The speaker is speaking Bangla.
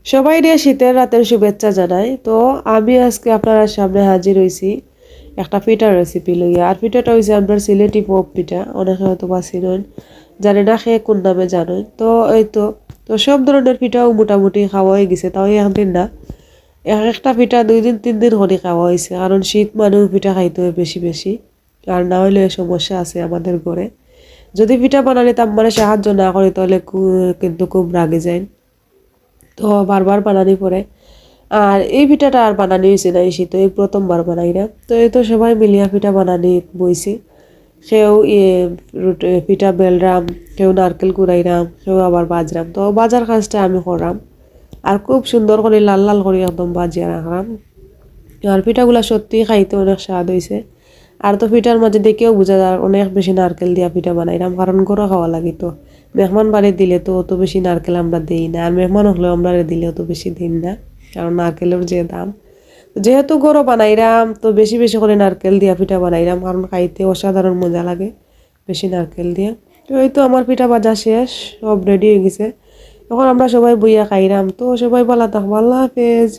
সবাই দিয়ে শীতের রাতের শুভেচ্ছা জানাই। তো আমি আজকে আপনার সামনে হাজির হয়েছি একটা পিঠার রেসিপি লইয়া। আর পিঠাটা হয়েছে আপনার সিলেটি পোপ পিঠা, অনেকে হয়তো বা চিনেন, জানি না খেয়ে কোন নামে জানেন। তো এই তো তো সব ধরনের পিঠাও মোটামুটি খাওয়া হয়ে গেছে, তাও একদিন না, এক একটা পিঠা 2 দিন 3 দিন করে খাওয়া হয়েছে, কারণ শীত মানুষ পিঠা খাইতে হয় বেশি বেশি। আর না হলে সমস্যা আছে আমাদের ঘরে, যদি পিঠা বানালে মানে সাহায্য না করে তাহলে কিন্তু খুব রাগে যায়। তো বারবার বানানি পড়ে। আর এই পিঠাটা আর বানানি হয়েছে না এই শীতে, এই প্রথমবার বানাইলাম। তো এই তো সবাই মিলিয়া পিঠা বানানি বইছি। কেউ পিঠা বেলরাম, কেউ নারকেল কুড়াইরাম, কেউ আবার বাজরাম। তো বাজার কাজটা আমি করলাম, আর খুব সুন্দর করে লাল লাল করে একদম বাজিয়া রাখলাম। আর পিঠাগুলা সত্যি খাইতে অনেক স্বাদ হয়েছে। আর তো পিঠার মাঝে দেখেও বোঝা যায় অনেক বেশি নারকেল দিয়া পিঠা বানাইলাম, কারণ গরো খাওয়া লাগে। তো মেহমান বাড়ি দিলে তো অত বেশি নারকেল আমরা দিই না, আর মেহমান হলেও আমরা দিলে অত বেশি দিন না, কারণ নারকেলের যে দাম। যেহেতু গরো বানাইলাম তো বেশি বেশি করে নারকেল দিয়া পিঠা বানাইলাম, কারণ খাইতে অসাধারণ মজা লাগে বেশি নারকেল দিয়ে। তো এই তো আমার পিঠা ভাজা শেষ, সব রেডি হয়ে গেছে। এখন আমরা সবাই বইয়া খাইলাম। তো সবাই ভালো থাকবো, আল্লাহ হাফেজ।